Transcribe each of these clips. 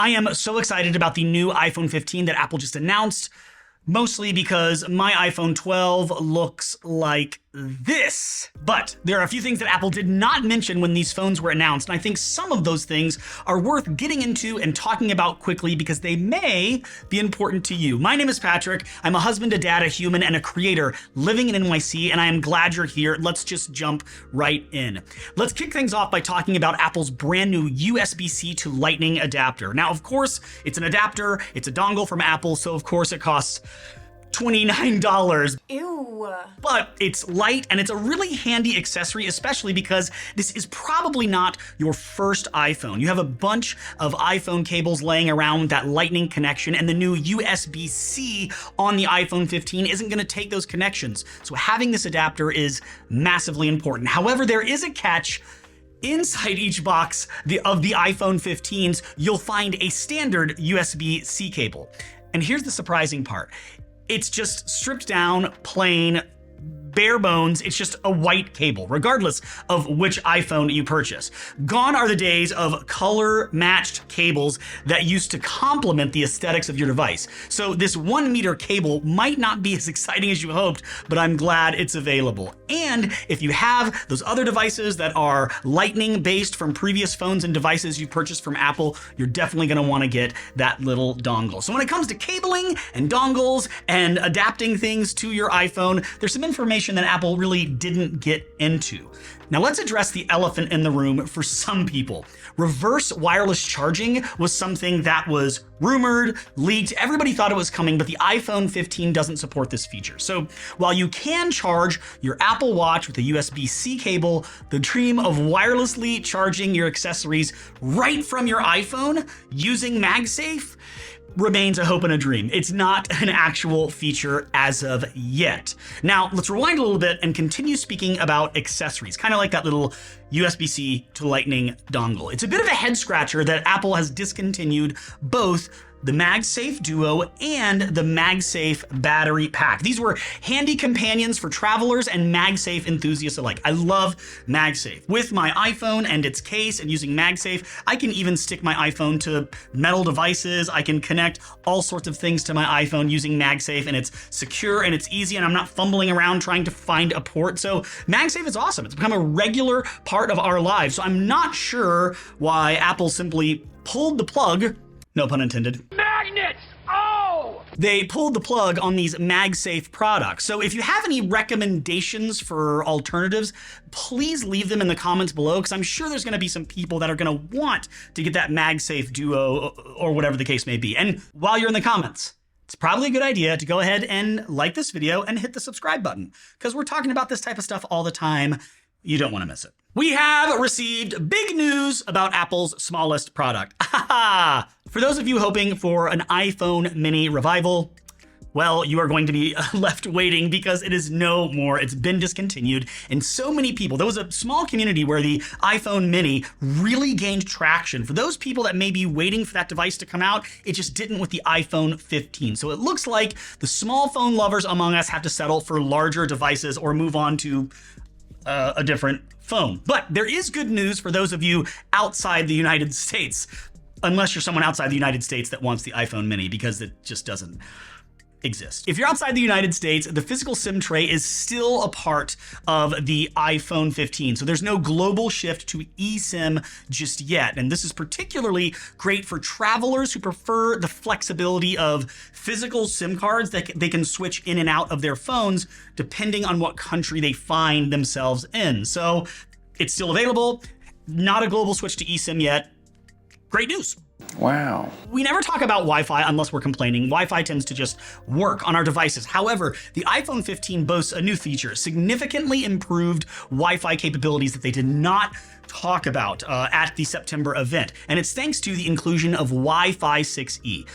I am so excited about the new iPhone 15 that Apple just announced, mostly because my iPhone 12 looks like this. But there are a few things that Apple did not mention when these phones were announced, and I think some of those things are worth getting into and talking about quickly because they may be important to you. My name is Patrick. I'm a husband, a dad, a human, and a creator living in NYC, and I am glad you're here. Let's just jump right in. Let's kick things off by talking about Apple's brand new USB-C to Lightning adapter. Now, of course, it's an adapter, it's a dongle from Apple, so of course it costs $29. Ew. But it's light and it's a really handy accessory, especially because this is probably not your first iPhone. You have a bunch of iPhone cables laying around with that Lightning connection, and the new USB-C on the iPhone 15 isn't going to take those connections. So having this adapter is massively important. However, there is a catch. Inside each box of the iPhone 15s, you'll find a standard USB-C cable. And here's the surprising part. It's just stripped down, plain, bare bones. It's just a white cable, regardless of which iPhone you purchase. Gone are the days of color-matched cables that used to complement the aesthetics of your device. So this 1 meter cable might not be as exciting as you hoped, but I'm glad it's available. And if you have those other devices that are Lightning-based from previous phones and devices you purchased from Apple, you're definitely going to want to get that little dongle. So when it comes to cabling and dongles and adapting things to your iPhone, there's some information that Apple really didn't get into. Now let's address the elephant in the room for some people. Reverse wireless charging was something that was rumored, leaked, everybody thought it was coming, but the iPhone 15 doesn't support this feature. So while you can charge your Apple Watch with a USB-C cable, the dream of wirelessly charging your accessories right from your iPhone using MagSafe remains a hope and a dream. It's not an actual feature as of yet. Now, let's rewind a little bit and continue speaking about accessories, kind of like that little USB-C to Lightning dongle. It's a bit of a head scratcher that Apple has discontinued both the MagSafe Duo and the MagSafe battery pack. These were handy companions for travelers and MagSafe enthusiasts alike. I love MagSafe. With my iPhone and its case and using MagSafe, I can even stick my iPhone to metal devices. I can connect all sorts of things to my iPhone using MagSafe, and it's secure and it's easy, and I'm not fumbling around trying to find a port. So MagSafe is awesome. It's become a regular part of our lives. So I'm not sure why Apple simply pulled the plug. No pun intended. Magnets! Oh! They pulled the plug on these MagSafe products. So if you have any recommendations for alternatives, please leave them in the comments below, because I'm sure there's going to be some people that are going to want to get that MagSafe Duo or whatever the case may be. And while you're in the comments, it's probably a good idea to go ahead and like this video and hit the subscribe button, because we're talking about this type of stuff all the time. You don't want to miss it. We have received big news about Apple's smallest product. For those of you hoping for an iPhone mini revival, well, you are going to be left waiting, because it is no more. It's been discontinued. And so many people, there was a small community where the iPhone mini really gained traction. For those people that may be waiting for that device to come out, it just didn't with the iPhone 15. So it looks like the small phone lovers among us have to settle for larger devices or move on to a different phone. But there is good news for those of you outside the United States, unless you're someone outside the United States that wants the iPhone mini, because it just doesn't exist. If you're outside the United States, the physical SIM tray is still a part of the iPhone 15. So there's no global shift to eSIM just yet. And this is particularly great for travelers who prefer the flexibility of physical SIM cards that they can switch in and out of their phones depending on what country they find themselves in. So it's still available, not a global switch to eSIM yet. Great news. Wow. We never talk about Wi-Fi unless we're complaining. Wi-Fi tends to just work on our devices. However, the iPhone 15 boasts a new feature, significantly improved Wi-Fi capabilities that they did not talk about at the September event. And it's thanks to the inclusion of Wi-Fi 6E.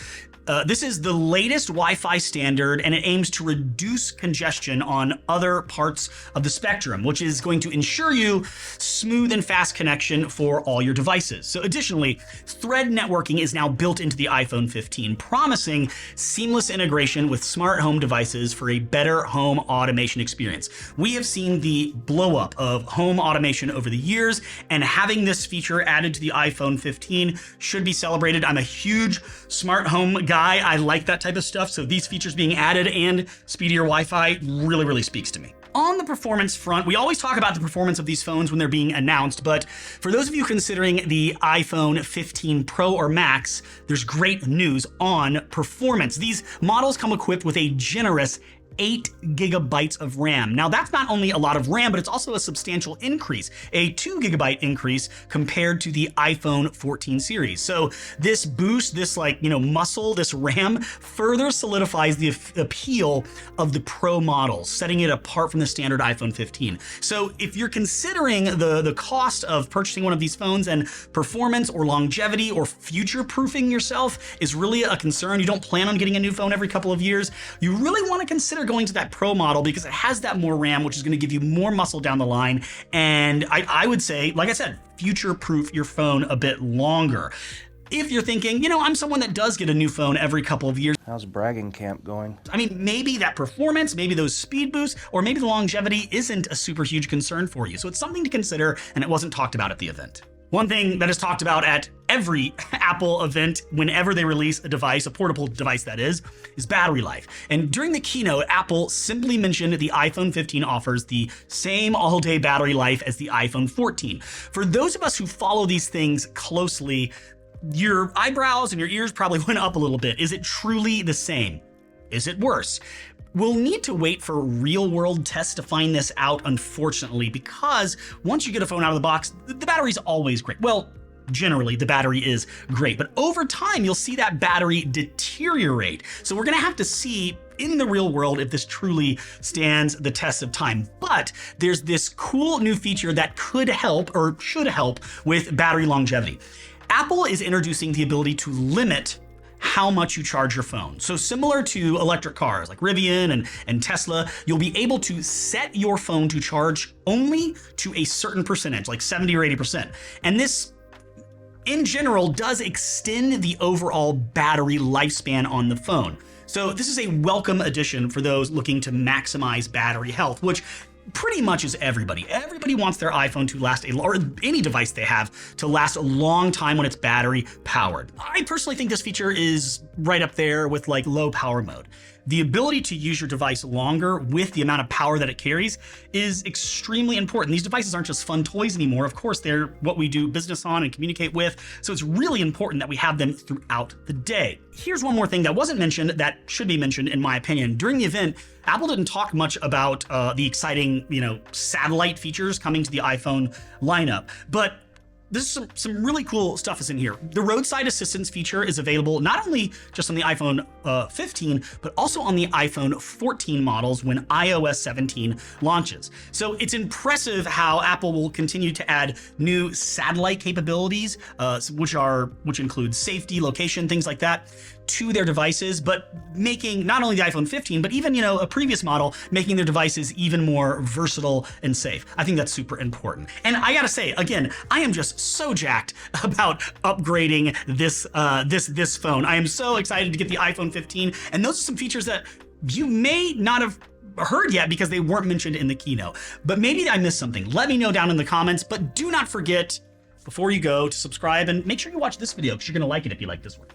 This is the latest Wi-Fi standard, and it aims to reduce congestion on other parts of the spectrum, which is going to ensure you smooth and fast connection for all your devices. So additionally, Thread networking is now built into the iPhone 15, promising seamless integration with smart home devices for a better home automation experience. We have seen the blow up of home automation over the years, and having this feature added to the iPhone 15 should be celebrated. I'm a huge smart home guy. I like that type of stuff. So these features being added and speedier Wi-Fi really speaks to me. On the performance front, we always talk about the performance of these phones when they're being announced, but for those of you considering the iPhone 15 Pro or Max, there's great news on performance. These models come equipped with a generous 8 gigabytes of RAM. Now that's not only a lot of RAM, but it's also a substantial increase, a 2 gigabyte increase compared to the iPhone 14 series. So this boost, this muscle, this RAM further solidifies the appeal of the Pro models, setting it apart from the standard iPhone 15. So if you're considering the cost of purchasing one of these phones and performance or longevity or future-proofing yourself is really a concern, you don't plan on getting a new phone every couple of years, you really want to consider going to that Pro model because it has that more RAM, which is going to give you more muscle down the line. And I would say, like I said, future-proof your phone a bit longer. If you're thinking, I'm someone that does get a new phone every couple of years. How's bragging camp going? I mean, maybe that performance, maybe those speed boosts, or maybe the longevity isn't a super huge concern for you. So it's something to consider, and it wasn't talked about at the event. One thing that is talked about at every Apple event whenever they release a device, a portable device that is battery life. And during the keynote, Apple simply mentioned the iPhone 15 offers the same all-day battery life as the iPhone 14. For those of us who follow these things closely, your eyebrows and your ears probably went up a little bit. Is it truly the same? Is it worse? We'll need to wait for real-world tests to find this out, unfortunately, because once you get a phone out of the box, the battery's always great. Well, generally, the battery is great, but over time, you'll see that battery deteriorate. So we're gonna have to see in the real world if this truly stands the test of time. But there's this cool new feature that could help, or should help, with battery longevity. Apple is introducing the ability to limit how much you charge your phone. So similar to electric cars like Rivian and Tesla, you'll be able to set your phone to charge only to a certain percentage, like 70 or 80%. And this, in general, does extend the overall battery lifespan on the phone. So this is a welcome addition for those looking to maximize battery health, which pretty much is everybody. Everybody wants their iPhone to last or any device they have to last a long time when it's battery powered. I personally think this feature is right up there with like low power mode. The ability to use your device longer with the amount of power that it carries is extremely important. These devices aren't just fun toys anymore. Of course, they're what we do business on and communicate with. So it's really important that we have them throughout the day. Here's one more thing that wasn't mentioned that should be mentioned in my opinion. During the event, Apple didn't talk much about the exciting, satellite features coming to the iPhone lineup, but this is some really cool stuff is in here. The roadside assistance feature is available not only just on the iPhone 15, but also on the iPhone 14 models when iOS 17 launches. So it's impressive how Apple will continue to add new satellite capabilities, which include safety, location, things like that, to their devices, but making not only the iPhone 15, but even, a previous model, making their devices even more versatile and safe. I think that's super important. And I gotta say, again, I am just so jacked about upgrading this phone. I am so excited to get the iPhone 15, and those are some features that you may not have heard yet because they weren't mentioned in the keynote. But maybe I missed something. Let me know down in the comments, but do not forget, before you go, to subscribe and make sure you watch this video because you're gonna like it if you like this one.